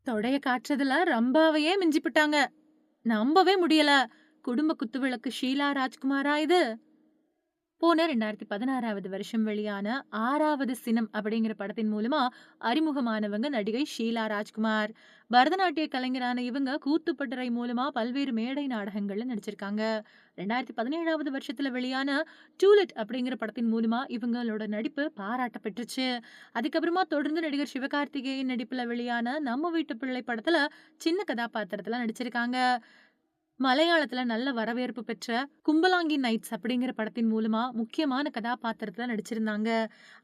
தொடைய காட்டுறதுல ரம்பாவையே மிஞ்சிப்புட்டாங்க. நம்பவே முடியல. குடும்ப குத்துவிளக்கு ஷீலா ராஜ்குமாரா இது? போன 2016வது வருஷம் வெளியான 6வது சினம் அப்படிங்கிற படத்தின் மூலமா அறிமுகமானவங்க நடிகை ஷீலா ராஜ்குமார். பரதநாட்டிய கலைஞரான இவங்க கூத்துப்பட்டறை மூலமா பல்வேறு மேடை நாடகங்கள்ல நடிச்சிருக்காங்க. 2017வது வருஷத்துல வெளியான டூலெட் அப்படிங்கிற படத்தின் மூலமா இவங்களோட நடிப்பு பாராட்ட பெற்றுச்சு. அதுக்கப்புறமா தொடர்ந்து நடிகர் சிவகார்த்திகேயன் நடிப்புல வெளியான நம்ம வீட்டு பிள்ளை படத்துல சின்ன கதாபாத்திரத்துல நடிச்சிருக்காங்க. மலையாளத்துல நல்ல வரவேற்பு பெற்ற கும்பலாங்கி நைட்ஸ் அப்படிங்கிற படத்தின் மூலமா முக்கியமான கதாபாத்திரத்துல நடிச்சிருந்தாங்க.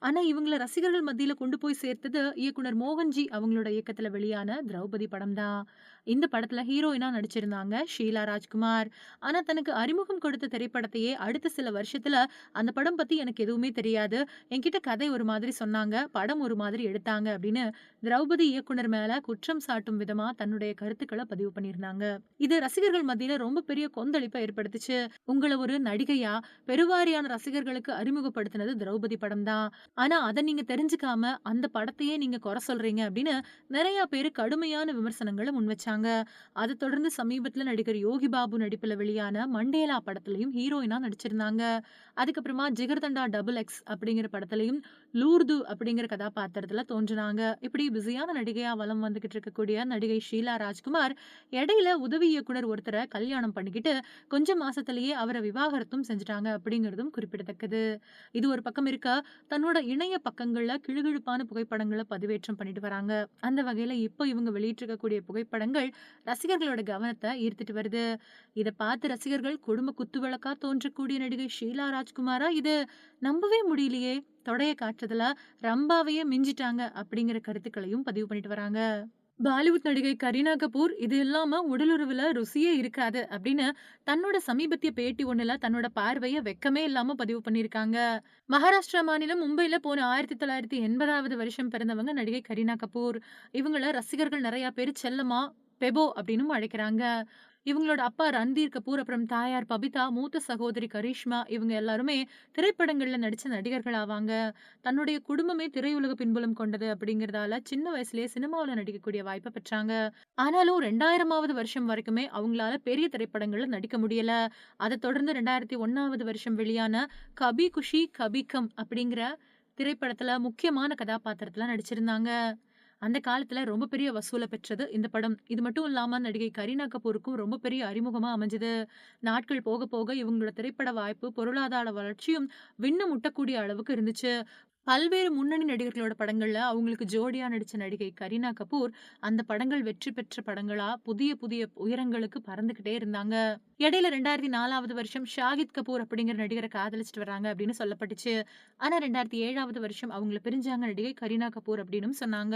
ஆனா இவங்கள ரசிகர்கள் மத்தியில கொண்டு போய் சேர்த்தது இயக்குனர் மோகன்ஜி அவங்களோட இயக்கத்துல வெளியான திரௌபதி படம் தான். இந்த படத்துல ஹீரோயினா நடிச்சிருந்தாங்க ஷீலா ராஜ்குமார். ஆனா தனக்கு அறிமுகம் கொடுத்த திரைப்படத்தையே அடுத்த சில வருஷத்துல அந்த படம் பத்தி எனக்கு எதுவுமே தெரியாது, என்கிட்ட கதை ஒரு மாதிரி சொன்னாங்க, படம் ஒரு மாதிரி எடுத்தாங்க அப்படின்னு திரௌபதி இயக்குனர் மேல குற்றம் சாட்டும் விதமா தன்னுடைய கருத்துக்களை பதிவு பண்ணியிருந்தாங்க. இது ரசிகர்கள் மத்தியில ரொம்ப பெரிய கொந்தளிப்பை ஏற்படுத்துச்சு. உங்கள ஒரு நடிகையா பெருவாரியான ரசிகர்களுக்கு அறிமுகப்படுத்தினது திரௌபதி படம் தான். ஆனா அத நீங்க தெரிஞ்சுக்காம அந்த படத்தையே நீங்க குறை சொல்றீங்க அப்படின்னு நிறைய பேரு கடுமையான விமர்சனங்கள முன்வச்சாங்க. அத தொடர்ந்து சமீபத்துல நடிகர் யோகி பாபு நடிப்புல வெளியான மண்டேலா படத்துலயும் ஹீரோயினா நடிச்சிருந்தாங்க. அதுக்கப்புறமா ஜிகர்தண்டா டபுள் எக்ஸ் அப்படிங்கிற படத்துலயும் லூர்து அப்படிங்கிற கதாபாத்திரத்துல தோன்றுனாங்க. இப்படி பிஸியான நடிகையா வலம் வந்துகிட்டு இருக்கக்கூடிய நடிகை ஷீலா ராஜ்குமார் இடையில உதவி இயக்குனர் ஒருத்தர கல்யாணம் பண்ணிக்கிட்டு கொஞ்சம் மாசத்திலேயே அவரை விவாகரத்தும் செஞ்சுட்டாங்க அப்படிங்கிறதும் குறிப்பிடத்தக்கது. இது ஒரு பக்கம் இருக்க, தன்னோட இணைய பக்கங்கள்ல கிழுகிழுப்பான புகைப்படங்கள பதிவேற்றம் பண்ணிட்டு வராங்க. அந்த வகையில இப்போ இவங்க வெளியிட்டிருக்கக்கூடிய புகைப்படங்கள் ரசிகர்களோட கவனத்தை ஈர்த்துட்டு வருது. இத பார்த்து ரசிகர்கள் குடும்ப குத்துவிளக்கா தோன்றக்கூடிய நடிகை ஷீலா ராஜ்குமாரா இது? நம்பவே முடியலையே, தொடைய காட்டுறதுல ரம்பாவையே மிஞ்சிட்டாங்க அப்படிங்கிற கருத்துக்களையும் பதிவு பண்ணிட்டு வராங்க. பாலிவுட் நடிகை கரீனா கபூர் இது இல்லாம உடலுறவுல ருசியே இருக்காது அப்படின்னு தன்னோட சமீபத்திய பேட்டி ஒண்ணுல தன்னோட பார்வைய வெக்கமே இல்லாம பதிவு பண்ணியிருக்காங்க. மகாராஷ்டிரா மாநிலம் மும்பைல போன 1980வது வருஷம் பிறந்தவங்க நடிகை கரீனா கபூர். இவங்கள ரசிகர்கள் நிறைய பேர் செல்லமா பெபோ அப்படின்னும் அழைக்கிறாங்க. இவங்களோட அப்பா ரன்தீர் கபூர், அப்புறம் தாயார் பபிதா, மூத்த சகோதரி கரீஷ்மா இவங்க எல்லாருமே திரைப்படங்கள்ல நடிச்ச நடிகர்கள் ஆவாங்க. தன்னுடைய குடும்பமே திரையுலக பின்புலம் கொண்டது அப்படிங்கிறதால சின்ன வயசுலயே சினிமாவுல நடிக்கக்கூடிய வாய்ப்பை பெற்றாங்க. ஆனாலும் 2000வது வருஷம் வரைக்குமே அவங்களால பெரிய திரைப்படங்கள்ல நடிக்க முடியல. அதை தொடர்ந்து 2001வது வருஷம் வெளியான கபி குஷி கபி கம் அப்படிங்கிற திரைப்படத்துல முக்கியமான கதாபாத்திரத்துல நடிச்சிருந்தாங்க. அந்த காலத்துல ரொம்ப பெரிய வசூல பெற்றது இந்த படம். இது மட்டும் இல்லாம நடிகை கரீனா கபூருக்கும் ரொம்ப பெரிய அறிமுகமா அமைஞ்சது. நாட்கள் போக போக இவங்களோட திரைப்பட வாய்ப்பு, பொருளாதார வளர்ச்சியும் விண்ண முட்டக்கூடிய அளவுக்கு இருந்துச்சு. பல்வேறு முன்னணி நடிகர்களோட படங்கள்ல அவங்களுக்கு ஜோடியா நடிச்ச நடிகை கரீனா கபூர் அந்த படங்கள் வெற்றி பெற்ற படங்களா புதிய புதிய உயரங்களுக்கு பறந்துகிட்டே இருந்தாங்க. இடையில 2004வது வருஷம் ஷாகித் கபூர் அப்படிங்கிற நடிகரை காதலிச்சிட்டு வராங்க அப்படின்னு சொல்லப்பட்டுச்சு. ஆனா 2007வது வருஷம் அவங்கள பிரிஞ்சாங்க நடிகை கரீனா கபூர் அப்படின்னு சொன்னாங்க.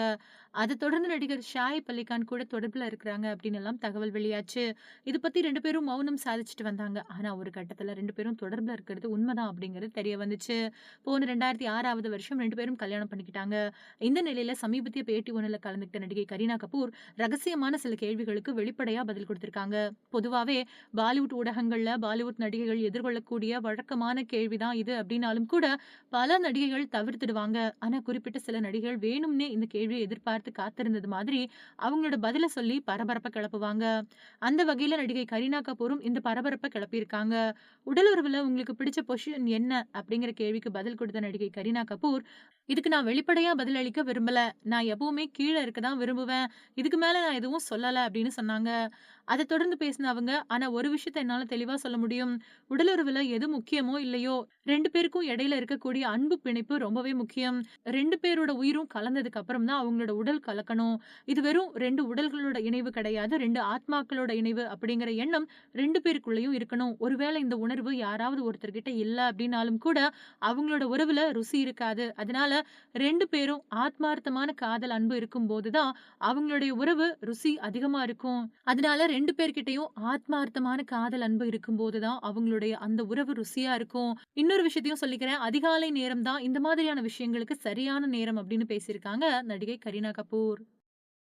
அதை தொடர்ந்து நடிகர் ஷாயிப் அலி கான் கூட தொடர்புல இருக்கிறாங்க அப்படின்னு எல்லாம் தகவல் வெளியாச்சு. இது பத்தி 2 பேரும் மௌனம் சாதிச்சுட்டு வந்தாங்க. ஆனா ஒரு கட்டத்துல 2 பேரும் தொடர்புல இருக்கிறது உண்மைதான் அப்படிங்கிறது தெரிய வந்துச்சு. போன 2006வது வருஷம் 2 பேரும் கல்யாணம் பண்ணிக்கிட்டாங்க. இந்த நிலையில சமீபத்திய பேட்டி ஒண்ணுல கலந்துக்கிட்ட நடிகை கரீனா கபூர் ரகசியமான சில கேள்விகளுக்கு வெளிப்படையா பதில் கொடுத்திருக்காங்க. பொதுவாவே பாலிவுட் ஊடகங்கள்ல பாலிவுட் நடிகைகள் எதிர்கொள்ளக்கூடிய வழக்கமான கேள்விதான் இது அப்படின்னாலும் கூட பல நடிகைகள் தவிர்த்துடுவாங்க. ஆனா குறிப்பிட்ட சில நடிகைகள் வேணும்னே இந்த கேள்வியை எதிர்பார்த்து காத்திருந்தது மாதிரி அவங்களோட பதில சொல்லி பரபரப்பை கிளப்புவாங்க. அந்த வகையில நடிகை கரீனா கபூரும் இந்த பரபரப்பை கிளப்பியிருக்காங்க. உடலுறவுல உங்களுக்கு பிடிச்ச பொசிஷன் என்ன அப்படிங்கிற கேள்விக்கு பதில் கொடுத்த நடிகை கரீனா கபூர், இதுக்கு நான் வெளிப்படையா பதிலளிக்க விரும்பல. நான் எப்பவுமே கீழ இருக்க தான் விரும்புவேன். இதுக்கு மேல நான் எதுவும் சொல்லல அப்படின்னு சொன்னாங்க. அத தொடர்ந்து பேசின அவங்க, ஆனா ஒரு விஷயத்த என்னால தெளிவா சொல்ல முடியும். உடலுறவுல எது முக்கியமோ இல்லையோ 2 பேருக்கும் இடையில இருக்கக்கூடிய அன்பு பிணைப்பு ரொம்பவே முக்கியம். 2 பேரோட உயிரும் கலந்ததுக்கு அப்புறம் தான் அவங்களோட உடல் கலக்கணும். இது வெறும் 2 உடல்களோட இணைவு கிடையாது. 2 ஆத்மாக்களோட இணைவு அப்படிங்கிற எண்ணம் 2 பேருக்குள்ளயும் இருக்கணும். ஒருவேளை இந்த உணர்வு யாராவது ஒருத்தர்கிட்ட இல்ல அப்படின்னாலும் கூட அவங்களோட உறவுல ருசி இருக்காது. அதனால 2 பேரும் ஆத்மார்த்தமான காதல், அன்பு இருக்கும்போது தான் அவங்களுடைய உறவு ருசி அதிகமா இருக்கும். அதனால 2 பேர்கிட்டயும் ஆத்மார்த்தமான காதல், அன்பு இருக்கும்போது தான் அவங்களுடைய அந்த உறவு ருசியா இருக்கும். இன்னொரு விஷயத்தையும் சொல்லிக்கிறேன். அதிகாலை நேரம் தான் இந்த மாதிரியான விஷயங்களுக்கு சரியான நேரம் அப்படின்னு பேசியிருக்காங்க நடிகை கரீனா கபூர்.